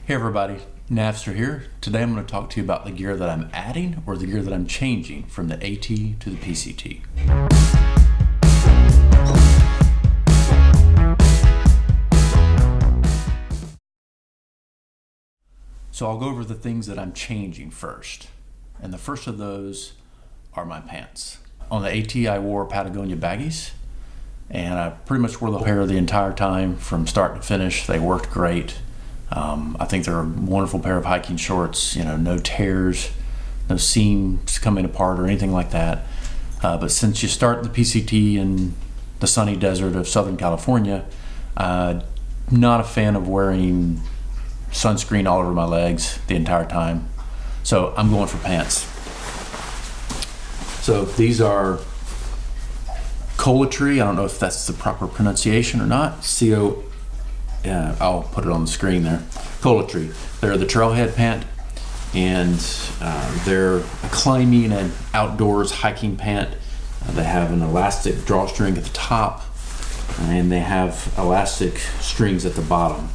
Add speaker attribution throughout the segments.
Speaker 1: Hey everybody, Navster here. Today I'm going to talk to you about the gear that I'm adding or the gear that I'm changing from the AT to the PCT. So I'll go over the things that I'm changing first. And the first of those are my pants. On the AT I wore Patagonia baggies, and I pretty much wore the pair the entire time from start to finish. They worked great. I think they're a wonderful pair of hiking shorts, no tears, no seams coming apart or anything like that. But since you start the PCT in the sunny desert of Southern California, not a fan of wearing sunscreen all over my legs the entire time. So I'm going for pants. So these are Colatry. I don't know if that's the proper pronunciation or not. I'll put it on the screen there. Colatry. They're the trailhead pant, and they're a climbing and outdoors hiking pant. They have an elastic drawstring at the top, and they have elastic strings at the bottom.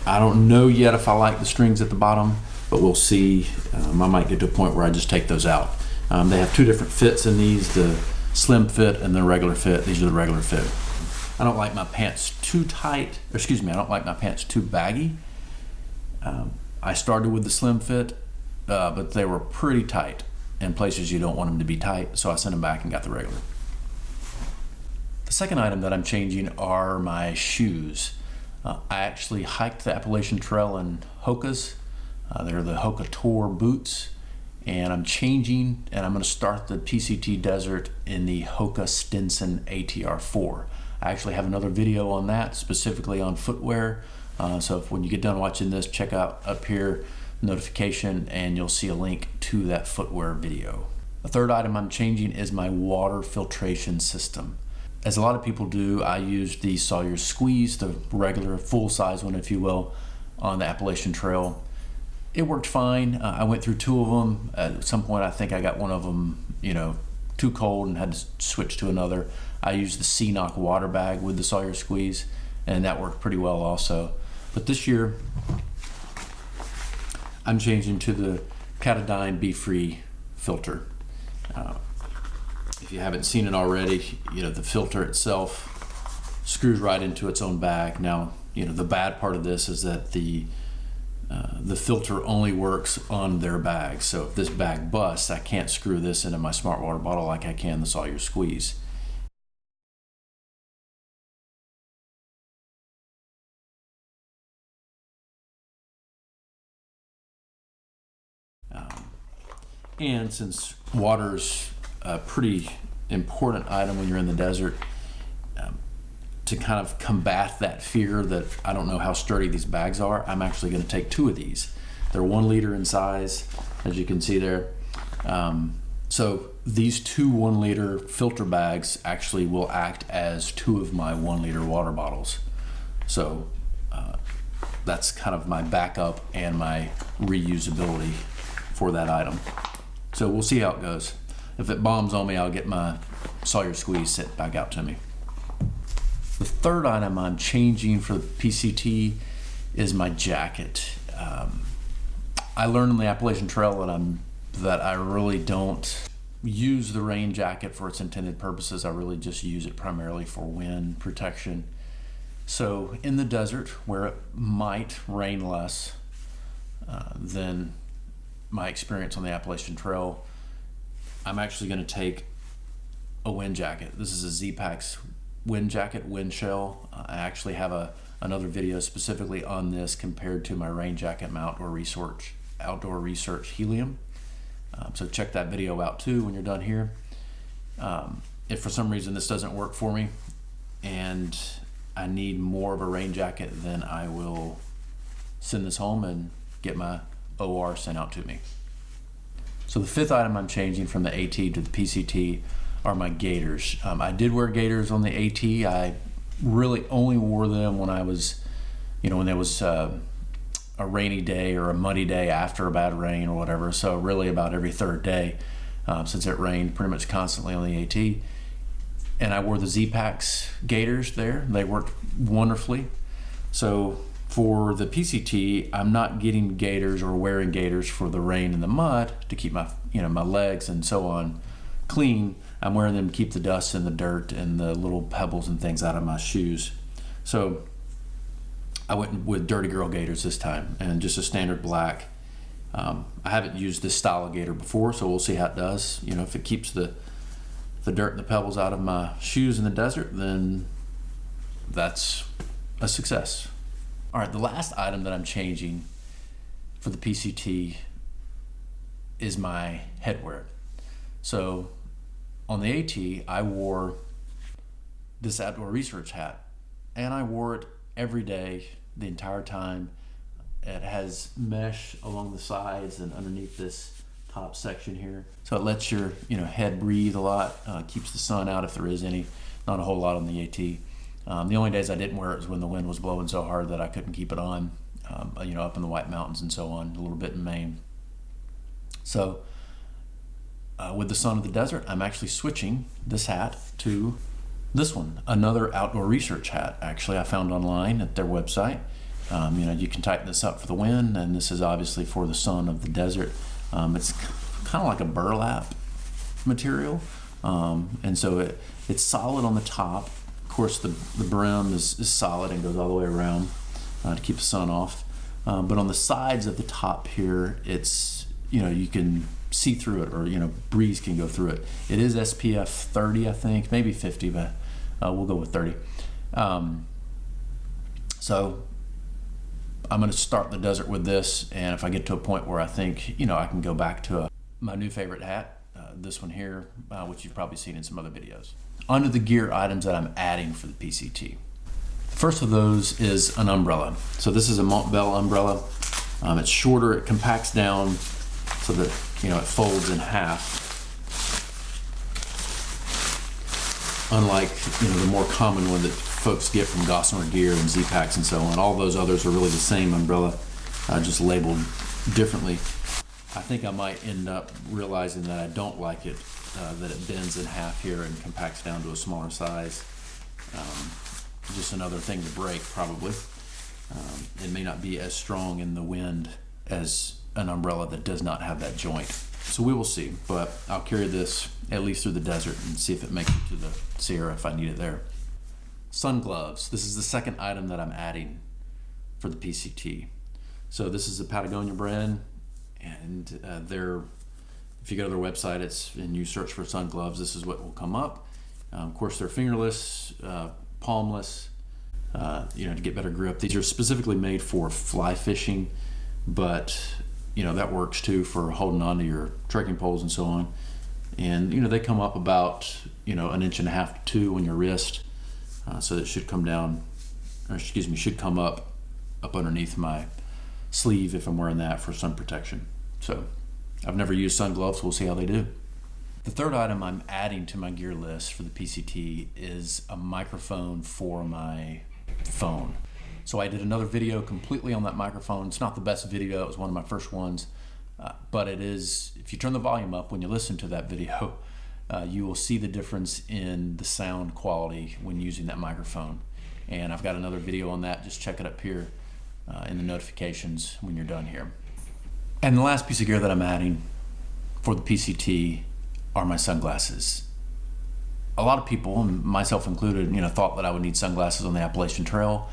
Speaker 1: I don't know yet if I like the strings at the bottom, but we'll see. I might get to a point where I just take those out. They have two different fits in these, the slim fit and the regular fit. These are the regular fit. I don't like my pants too tight, I don't like my pants too baggy. I started with the slim fit, but they were pretty tight in places you don't want them to be tight, so I sent them back and got the regular. The second item that I'm changing are my shoes. I actually hiked the Appalachian Trail in Hoka's. They're the Hoka Tour boots, and I'm changing, and I'm going to start the PCT desert in the Hoka Stinson ATR4. I actually have another video on that, specifically on footwear. So when you get done watching this, check out up here, notification, and you'll see a link to that footwear video. The third item I'm changing is my water filtration system. As a lot of people do, I used the Sawyer Squeeze, the regular full-size one, if you will, on the Appalachian Trail. It worked fine. I went through two of them. At some point, I think I got one of them, too cold and had to switch to another. I used the C-Knock water bag with the Sawyer Squeeze, and that worked pretty well also. But this year, I'm changing to the Katadyn Be-Free filter. If you haven't seen it already, the filter itself screws right into its own bag. Now, the bad part of this is that the filter only works on their bag. So if this bag busts, I can't screw this into my smart water bottle like I can the Sawyer Squeeze. And since water's a pretty important item when you're in the desert, to kind of combat that fear that I don't know how sturdy these bags are, I'm actually going to take two of these. They're 1 liter in size, as you can see there. So these two 1 liter filter bags actually will act as two of my 1 liter water bottles. So that's kind of my backup and my reusability for that item. So we'll see how it goes. If it bombs on me, I'll get my Sawyer Squeeze sent back out to me. The third item I'm changing for the PCT is my jacket. I learned on the Appalachian Trail that I really don't use the rain jacket for its intended purposes. I really just use it primarily for wind protection. So in the desert, where it might rain less than my experience on the Appalachian Trail, I'm actually going to take a wind jacket. This is a Z-Packs wind jacket, wind shell. I actually have another video specifically on this compared to my rain jacket, my outdoor research helium. So check that video out too when you're done here. If for some reason this doesn't work for me and I need more of a rain jacket, then I will send this home and get my OR sent out to me. So the fifth item I'm changing from the AT to the PCT are my Gaiters. I did wear Gaiters on the AT. I really only wore them when I was, when there was a rainy day or a muddy day after a bad rain or whatever. So really about every third day, since it rained pretty much constantly on the AT. and I wore the Z-Packs Gaiters there. They worked wonderfully. So for the PCT, I'm not getting gaiters or wearing gaiters for the rain and the mud to keep my, my legs and so on clean. I'm wearing them to keep the dust and the dirt and the little pebbles and things out of my shoes. So I went with Dirty Girl gaiters this time, and just a standard black. I haven't used this style of gaiter before, so we'll see how it does. If it keeps the dirt and the pebbles out of my shoes in the desert, then that's a success. All right, the last item that I'm changing for the PCT is my headwear. So on the AT, I wore this outdoor research hat, and I wore it every day the entire time. It has mesh along the sides and underneath this top section here, so it lets your head breathe a lot, keeps the sun out if there is any. Not a whole lot on the AT. The only days I didn't wear it was when the wind was blowing so hard that I couldn't keep it on, up in the White Mountains and so on, a little bit in Maine. So with the son of the desert, I'm actually switching this hat to this one, another outdoor research hat. Actually, I found online at their website. You can tighten this up for the wind, and this is obviously for the son of the desert. It's kind of like a burlap material, and so it's solid on the top. Of course, the brim is solid and goes all the way around to keep the sun off. But on the sides of the top here, it's you can see through it, or breeze can go through it. It is SPF 30, I think, maybe 50, but we'll go with 30. So I'm going to start the desert with this, and if I get to a point where I think I can go back to my new favorite hat, this one here, which you've probably seen in some other videos. Onto the gear items that I'm adding for the PCT. First of those is an umbrella. So this is a Montbell umbrella. It's shorter, it compacts down so that it folds in half. Unlike the more common one that folks get from Gossamer Gear and Z-Packs and so on. All those others are really the same umbrella, just labeled differently. I think I might end up realizing that I don't like it, that it bends in half here and compacts down to a smaller size. Just another thing to break, probably. It may not be as strong in the wind as an umbrella that does not have that joint. So we will see, but I'll carry this at least through the desert and see if it makes it to the Sierra if I need it there. Sun gloves. This is the second item that I'm adding for the PCT. So this is a Patagonia brand, and if you go to their website, and you search for sun gloves, this is what will come up. Of course, they're fingerless, palmless, to get better grip. These are specifically made for fly fishing, but that works too for holding on to your trekking poles and so on. And they come up about an inch and a half to 2 on your wrist, so it should come down, should come up underneath my sleeve if I'm wearing that for sun protection. So I've never used sun gloves, we'll see how they do. The third item I'm adding to my gear list for the PCT is a microphone for my phone. So I did another video completely on that microphone. It's not the best video, it was one of my first ones, but it is, if you turn the volume up when you listen to that video, you will see the difference in the sound quality when using that microphone. And I've got another video on that, just check it up here in the notifications when you're done here. And the last piece of gear that I'm adding for the PCT are my sunglasses. A lot of people, and myself included, thought that I would need sunglasses on the Appalachian Trail.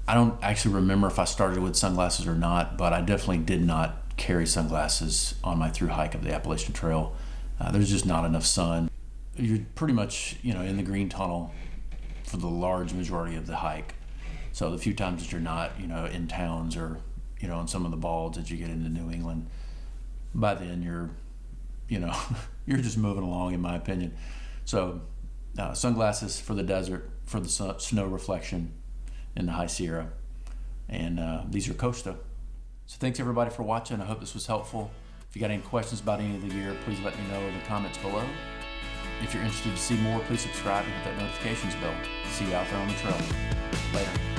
Speaker 1: I don't actually remember if I started with sunglasses or not, but I definitely did not carry sunglasses on my through hike of the Appalachian Trail. There's just not enough sun. You're pretty much, in the green tunnel for the large majority of the hike. So the few times that you're not, in towns or, on some of the balds that you get into New England, by then you're, you're just moving along, in my opinion. So sunglasses for the desert, for the snow reflection in the High Sierra, and these are Costa. So thanks everybody for watching. I hope this was helpful. If you got any questions about any of the gear, please let me know in the comments below. If you're interested to see more, please subscribe and hit that notifications bell. See you out there on the trail. Later.